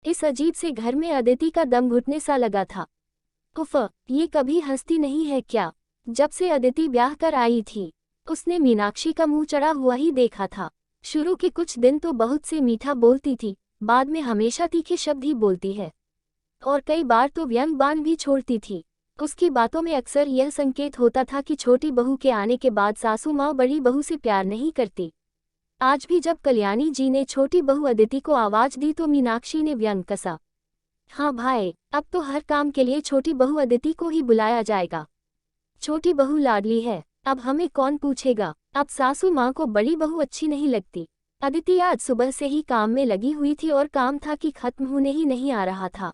इस अजीब से घर में अदिति का दम घुटने सा लगा था। उफ, ये कभी हंसती नहीं है क्या? जब से अदिति ब्याह कर आई थी, उसने मीनाक्षी का मुंह चढ़ा हुआ ही देखा था। शुरू के कुछ दिन तो बहुत से मीठा बोलती थी, बाद में हमेशा तीखे शब्द ही बोलती है, और कई बार तो व्यंग बाण भी छोड़ती थी। उसकी बातों में अक्सर यह संकेत होता था कि छोटी बहू के आने के बाद सासू माँ बड़ी बहू से प्यार नहीं करती। आज भी जब कल्याणी जी ने छोटी बहू अदिति को आवाज दी तो मीनाक्षी ने व्यंग कसा। हाँ भाई, अब तो हर काम के लिए छोटी बहू अदिति को ही बुलाया जाएगा। छोटी बहू लाडली है, अब हमें कौन पूछेगा। अब सासू माँ को बड़ी बहू अच्छी नहीं लगती। अदिति आज सुबह से ही काम में लगी हुई थी और काम था कि खत्म होने ही नहीं आ रहा था।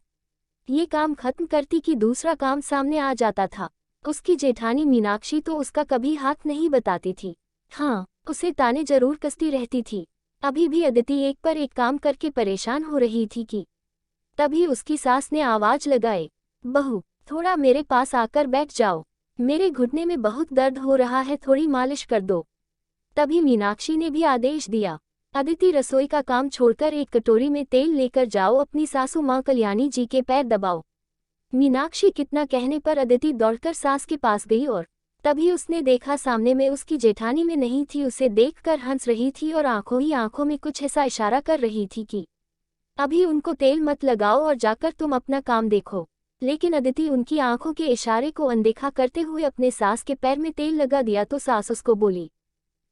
ये काम खत्म करती कि दूसरा काम सामने आ जाता था। उसकी जेठानी मीनाक्षी तो उसका कभी हाथ नहीं बताती थी। हाँ, उसे ताने जरूर कसती रहती थी। अभी भी अदिति एक पर एक काम करके परेशान हो रही थी कि तभी उसकी सास ने आवाज लगाई, बहू, थोड़ा मेरे पास आकर बैठ जाओ, मेरे घुटने में बहुत दर्द हो रहा है, थोड़ी मालिश कर दो। तभी मीनाक्षी ने भी आदेश दिया, अदिति रसोई का काम छोड़कर एक कटोरी में तेल लेकर जाओ, अपनी सासू माँ कल्याणी जी के पैर दबाओ। मीनाक्षी कितना कहने पर अदिति दौड़कर सास के पास गई और तभी उसने देखा सामने में उसकी जेठानी में नहीं थी। उसे देखकर हंस रही थी और आंखों ही आंखों में कुछ ऐसा इशारा कर रही थी कि अभी उनको तेल मत लगाओ और जाकर तुम अपना काम देखो। लेकिन अदिति उनकी आंखों के इशारे को अनदेखा करते हुए अपने सास के पैर में तेल लगा दिया तो सास उसको बोली,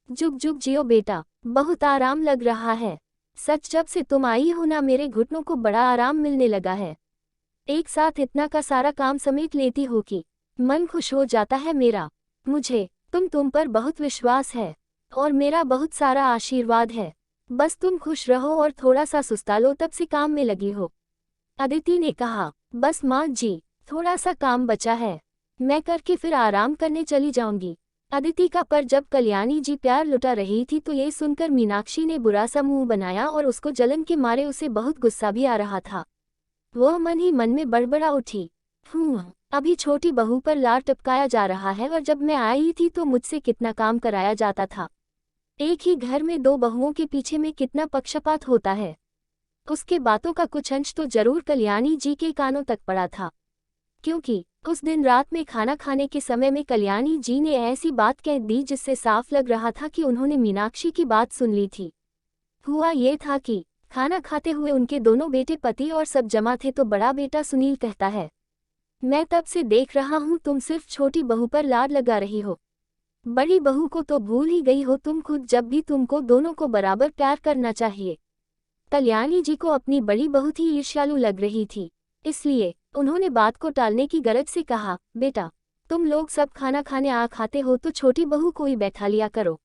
जुग जुग जियो बेटा, बहुत आराम लग रहा है। सच, जब से तुम आई हो ना, मेरे घुटनों को बड़ा आराम मिलने लगा है। एक साथ इतना का सारा काम समेट लेती हो कि मन खुश हो जाता है मेरा। मुझे तुम पर बहुत विश्वास है और मेरा बहुत सारा आशीर्वाद है। बस तुम खुश रहो और थोड़ा सा सुस्ता लो, तब से काम में लगी हो। अदिति ने कहा, बस माँ जी, थोड़ा सा काम बचा है, मैं करके फिर आराम करने चली जाऊंगी। अदिति का पर जब कल्याणी जी प्यार लुटा रही थी तो ये सुनकर मीनाक्षी ने बुरा सा मुंह बनाया और उसको जलन के मारे उसे बहुत गुस्सा भी आ रहा था। वह मन ही मन में बड़बड़ा उठी, अभी छोटी बहू पर लार टपकाया जा रहा है और जब मैं आई थी तो मुझसे कितना काम कराया जाता था। एक ही घर में दो बहुओं के पीछे में कितना पक्षपात होता है। उसके बातों का कुछ अंश तो जरूर कल्याणी जी के कानों तक पड़ा था, क्योंकि उस दिन रात में खाना खाने के समय में कल्याणी जी ने ऐसी बात कह दी जिससे साफ लग रहा था कि उन्होंने मीनाक्षी की बात सुन ली थी। हुआ ये था कि खाना खाते हुए उनके दोनों बेटे पति और सब जमा थे तो बड़ा बेटा सुनील कहता है, मैं तब से देख रहा हूँ तुम सिर्फ छोटी बहू पर लाड लगा रही हो, बड़ी बहू को तो भूल ही गई हो तुम खुद। जब भी तुमको दोनों को बराबर प्यार करना चाहिए। कल्याणी जी को अपनी बड़ी बहू ही ईर्ष्यालु लग रही थी, इसलिए उन्होंने बात को टालने की गरज से कहा, बेटा, तुम लोग सब खाना खाने आ खाते हो तो छोटी बहू को ही बैठा लिया करो,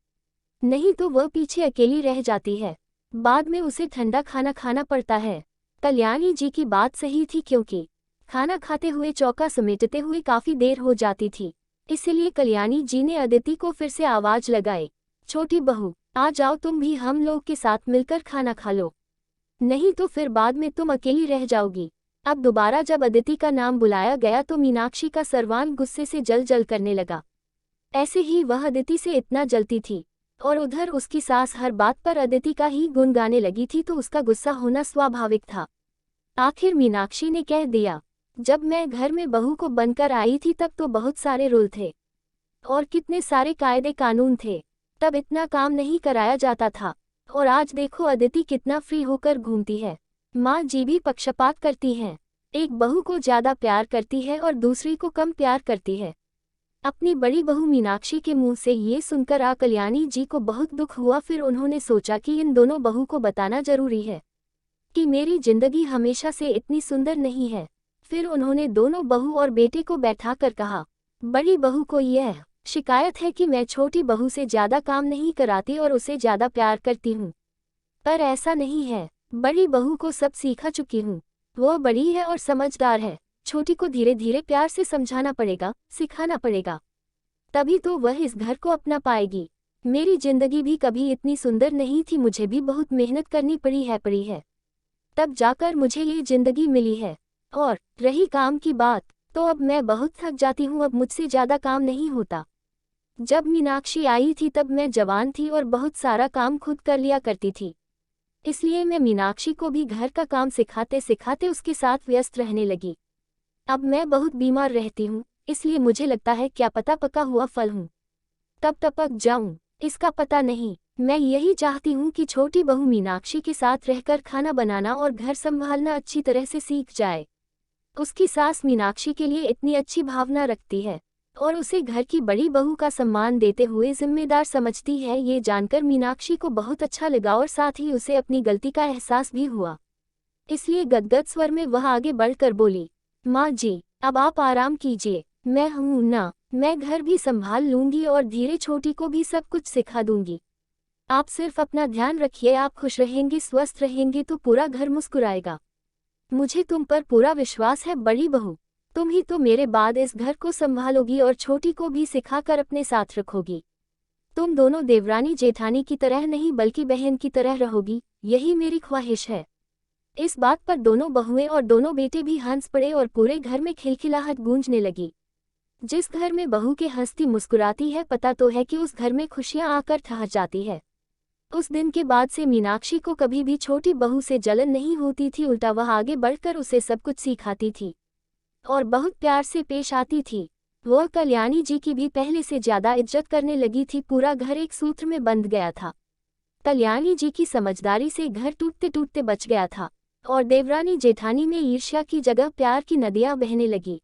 नहीं तो वह पीछे अकेली रह जाती है, बाद में उसे ठंडा खाना खाना पड़ता है। कल्याणी जी की बात सही थी, क्योंकि खाना खाते हुए चौका समेटते हुए काफी देर हो जाती थी। इसलिए कल्याणी जी ने अदिति को फिर से आवाज लगाई, छोटी बहू, आ जाओ, तुम भी हम लोग के साथ मिलकर खाना खा लो, नहीं तो फिर बाद में तुम अकेली रह जाओगी। अब दोबारा जब अदिति का नाम बुलाया गया तो मीनाक्षी का सर्वांग गुस्से से जल जल करने लगा। ऐसे ही वह अदिति से इतना जलती थी और उधर उसकी सास हर बात पर अदिति का ही गुण गाने लगी थी, तो उसका गुस्सा होना स्वाभाविक था। आखिर मीनाक्षी ने कह दिया, जब मैं घर में बहू को बनकर आई थी तब तो बहुत सारे रूल थे और कितने सारे कायदे कानून थे, तब इतना काम नहीं कराया जाता था, और आज देखो अदिति कितना फ्री होकर घूमती है। माँ जी भी पक्षपात करती हैं, एक बहू को ज्यादा प्यार करती है और दूसरी को कम प्यार करती है। अपनी बड़ी बहू मीनाक्षी के मुंह से ये सुनकर कल्याणी जी को बहुत दुख हुआ। फिर उन्होंने सोचा कि इन दोनों बहू को बताना जरूरी है कि मेरी जिंदगी हमेशा से इतनी सुंदर नहीं है। फिर उन्होंने दोनों बहू और बेटे को बैठा कर कहा, बड़ी बहू को यह शिकायत है कि मैं छोटी बहू से ज्यादा काम नहीं कराती और उसे ज्यादा प्यार करती हूँ, पर ऐसा नहीं है, बड़ी बहू को सब सिखा चुकी हूँ, वह बड़ी है और समझदार है, छोटी को धीरे धीरे प्यार से समझाना पड़ेगा, सिखाना पड़ेगा, तभी तो वह इस घर को अपना पाएगी। मेरी जिंदगी भी कभी इतनी सुंदर नहीं थी, मुझे भी बहुत मेहनत करनी पड़ी है, तब जाकर मुझे ये जिंदगी मिली है। और रही काम की बात, तो अब मैं बहुत थक जाती हूँ, अब मुझसे ज्यादा काम नहीं होता। जब मीनाक्षी आई थी तब मैं जवान थी और बहुत सारा काम खुद कर लिया करती थी, इसलिए मैं मीनाक्षी को भी घर का काम सिखाते सिखाते उसके साथ व्यस्त रहने लगी। अब मैं बहुत बीमार रहती हूँ, इसलिए मुझे लगता है क्या पता पका हुआ फल हूँ, तब टपक जाऊं, इसका पता नहीं। मैं यही चाहती हूँ कि छोटी बहू मीनाक्षी के साथ रहकर खाना बनाना और घर संभालना अच्छी तरह से सीख जाए। उसकी सास मीनाक्षी के लिए इतनी अच्छी भावना रखती है और उसे घर की बड़ी बहू का सम्मान देते हुए जिम्मेदार समझती है। ये जानकर मीनाक्षी को बहुत अच्छा लगा और साथ ही उसे अपनी गलती का एहसास भी हुआ। इसलिए गदगद स्वर में वह आगे बढ़कर बोली, माँ जी, अब आप आराम कीजिए, मैं हूँ ना, मैं घर भी संभाल लूंगी और धीरे छोटी को भी सब कुछ सिखा दूंगी। आप सिर्फ अपना ध्यान रखिए, आप खुश रहेंगे, स्वस्थ रहेंगे तो पूरा घर मुस्कुराएगा। मुझे तुम पर पूरा विश्वास है बड़ी बहू, तुम ही तो मेरे बाद इस घर को संभालोगी और छोटी को भी सिखाकर अपने साथ रखोगी। तुम दोनों देवरानी जेठानी की तरह नहीं बल्कि बहन की तरह रहोगी, यही मेरी ख्वाहिश है। इस बात पर दोनों बहुएं और दोनों बेटे भी हंस पड़े और पूरे घर में खिलखिलाहट गूंजने लगी। जिस घर में बहू के हंसती मुस्कुराती है, पता तो है कि उस घर में खुशियां आकर ठहर जाती है। उस दिन के बाद से मीनाक्षी को कभी भी छोटी बहू से जलन नहीं होती थी, उल्टा वह आगे बढ़कर उसे सब कुछ सिखाती थी और बहुत प्यार से पेश आती थी। वह कल्याणी जी की भी पहले से ज्यादा इज्जत करने लगी थी। पूरा घर एक सूत्र में बंध गया था। कल्याणी जी की समझदारी से घर टूटते टूटते बच गया था और देवरानी जेठानी में ईर्ष्या की जगह प्यार की नदियां बहने लगी।